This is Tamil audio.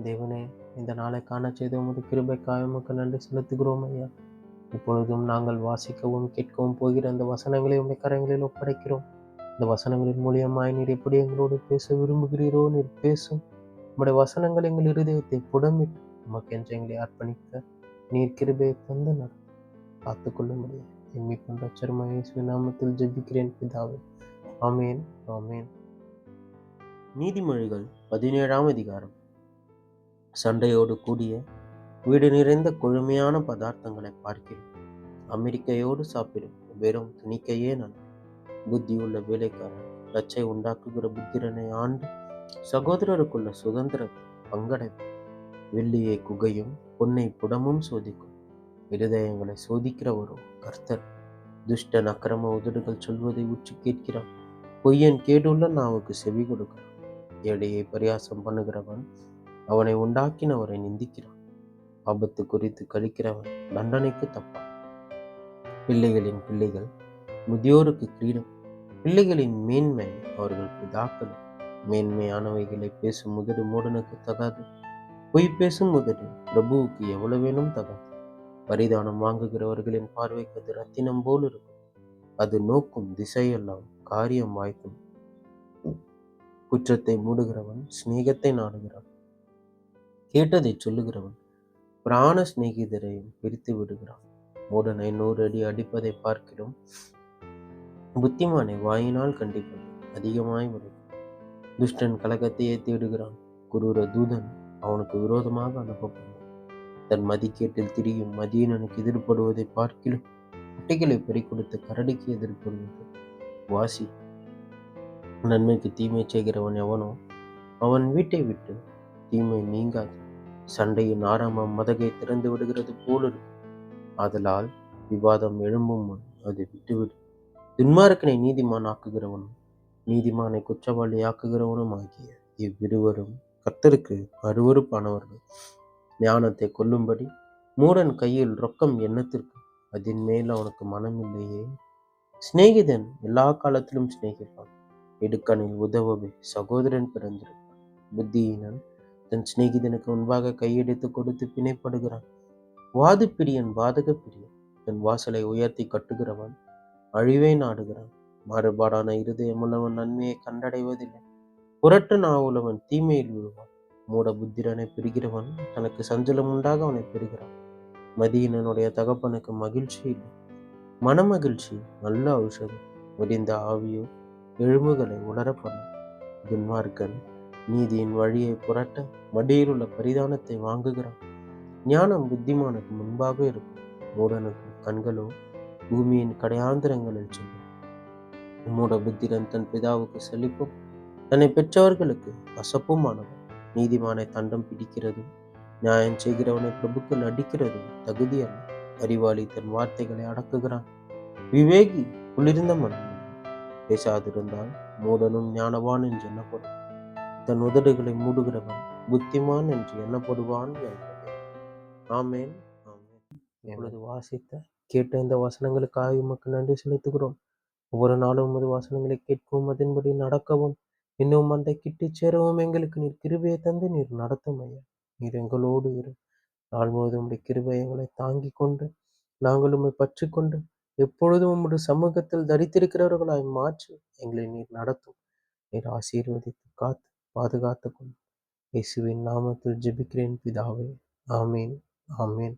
தேவனே, இந்த நாளை காண செய்த உமது கிருபைக்காக உமக்கு நன்றி செலுத்துகிறோம் ஐயா. இப்பொழுதும் நாங்கள் வாசிக்கவும் கேட்கவும் போகிற அந்த வசனங்களை உடைய கரங்களில் ஒப்படைக்கிறோம். இந்த வசனங்களின் மூலியமாய் நீர் எப்படி எங்களோடு பேச விரும்புகிறீரோ நீர் பேசும். உம்முடைய வசனங்கள் எங்கள் இருதயத்தை புடமிட்டு உமக்கென்று எங்களை அர்ப்பணிக்க நீர் கிருபையை தந்து காத்துக்கொள்ள முடியும். எம்மி கொண்ட ரட்சகருமாகிய இயேசுவின் நாமத்தில் ஜெபிக்கிறேன் பிதாவே. ஆமேன், ஆமேன். நீதிமொழிகள் 17ஆம் அதிகாரம். சண்டையோடு கூடிய வீடு நிறைந்த கொழுமையான பதார்த்தங்களை பார்க்கிறோம். அமெரிக்கையோடு சாப்பிடும் வெறும் துணிக்கையே நன்மை. புத்தியுள்ள வேலைக்காரன் லச்சை உண்டாக்குகிற புத்திரனை ஆண்டு சகோதரருக்குள்ள சுதந்திரத்தை பங்கடைப்பான். வெள்ளியை குகையும் பொன்னை புடமும் சோதிக்கும். இருதயங்களை சோதிக்கிறவரோ கர்த்தர். துஷ்டன் அக்கிரம உதடுகள் சொல்வதை உற்று கேட்கிறான். பொய்யன் கேடுள்ள நாவுக்கு செவி கொடுக்கிறான். ஏழையை பரியாசம் பண்ணுகிறவன் அவனை உண்டாக்கினவரை நிந்திக்கிறான். ஆபத்து குறித்து கழிக்கிறவன் தண்டனைக்கு தப்பான். பிள்ளைகளின் பிள்ளைகள் முதியோருக்கு கிரீடம். பிள்ளைகளின் மேன்மை அவர்கள் பிதாக்கள். மேன்மையானவைகளை பேசும் முதடு மூடனுக்கு தகாது. பொய் பேசும் முதடு பிரபுவுக்கு எவ்வளவேனும் தகாது. பரிதானம் வாங்குகிறவர்களின் பார்வைக்கு அது ரத்தினம் போல் இருக்கும். அது நோக்கும் திசையெல்லாம் காரியம் வாய்க்கும். குற்றத்தை மூடுகிறவன் சிநேகத்தை நாடுகிறான். கேட்டதை சொல்லுகிறவன் பிராண சிநேகிதரையும் பிரித்து விடுகிறான். மூடனை 100 அடி அடிப்பதை பார்க்கிறோம். புத்திமானை வாயினால் கண்டிப்பது அதிகமாய் வரும். துஷ்டன் கலகத்தையே தேடுகிறான். குரூர தூதன் அவனுக்கு விரோதமாக அனுப்பப்படும். தன் மதிக்கேட்டில் திரியும் மதியனனுக்கு எதிர்படுவதை பார்க்கிலும் குட்டிகளை பறிக்கொடுத்த கரடிக்கு எதிர்படுவது வாசி. நன்மைக்கு தீமை செய்கிறவன் எவனோ அவன் வீட்டை விட்டு தீமை நீங்காது. சண்டையின் ஆரம்பம் மதகை திறந்து விடுகிறது போல் இருக்கும். ஆதலால் விவாதம் எழும்பும் முன் அதை விட்டுவிடு. துன்மார்க்கனை நீதிமான் ஆக்குகிறவனும் நீதிமானை குற்றவாளி ஆக்குகிறவனும் ஆகிய இவ்விருவரும் கர்த்தருக்கு அருவருப்பானவர்கள். ஞானத்தை கொல்லும்படி மூடன் கையில் ரொக்கம் எண்ணத்திற்கு அதன் மேல் அவனுக்கு மனமில்லையே. சிநேகிதன் எல்லா காலத்திலும் சிநேகிப்பான். இடுக்கணில் உதவவே சகோதரன் பிறந்திருப்பான். புத்தியினன் தன் சிநேகிதனுக்கு முன்பாக கையெடுத்து கொடுத்து பிணைப்படுகிறான். வாது பிரியன் பாதக பிரியன். தன் வாசலை உயர்த்தி கட்டுகிறவன் அழிவை நாடுகிறான். மாறுபாடான இருதயமுள்ளவன் நன்மையை கண்டடைவதில்லை. புரட்டு நாவுள்ளவன் தீமையில் விழுவான். மூட புத்திரனை பெறுகிறவன் தனக்கு சஞ்சலம் உண்டாக அவனை பெறுகிறான். மதியினனுடைய தகப்பனுக்கு மகிழ்ச்சி இல்லை. மனமகிழ்ச்சி நல்ல ஔஷதம். ஒடிந்த ஆவியோ எலும்புகளை உலரப்படும். துன்மார்க்கன் நீதியின் வழியை புரட்ட மடியில் உள்ள பரிதானத்தை வாங்குகிறான். ஞானம் புத்திமானுக்கு முன்பாக இருக்கும். மூடனுக்கு கண்களோ பூமியின் கடையாந்திரங்களில் செல்லும். மூட புத்திரன் தன் பிதாவுக்கு செழிப்பும் தன்னை பெற்றவர்களுக்கு கசப்புமானவன். நீதிமானை தண்டம் பிடிக்கிறதும் நியாயம் செய்கிறவனை பிரபுக்கள் அடிக்கிறதும் தகுதி அல்ல. அறிவாளி தன் வார்த்தைகளை அடக்குகிறான். விவேகி குளிர்ந்த மனம் பேசாதிருந்தால் மூடனும் ஞானவான் என்று எண்ணப்படும். தன் உதடுகளை மூடுகிறவன் புத்திமான் என்று எண்ணப்படுவான் என்பதே. ஆமேன், ஆமேன். இப்பொழுது வாசித்த கேட்ட இந்த வசனங்களுக்காக உமக்கு நன்றி செலுத்துகிறோம். ஒவ்வொரு நாளும் உமது வசனங்களை கேட்கவும் அதன்படி நடக்கவும் இன்னும் அந்த கிட்டி சேரவும் எங்களுக்கு நீர் கிருபையை தந்து நீர் நடத்தும் ஐயா. நீர் எங்களோடு இரு. நாள் முழுவதும் உடைய கிருபை எங்களை தாங்கி கொண்டு நாங்கள் உம்மை பற்றி கொண்டு எப்பொழுதும் உம்முடைய சமூகத்தில் தரித்திருக்கிறவர்களாய் மாற்றி எங்களை நீர் நடத்தும். நீர் ஆசீர்வதித்து காத்து பாதுகாத்து கொண்டு இயேசுவின் நாமத்தில் ஜெபிக்கிறேன் பிதாவே. ஆமேன், ஆமேன்.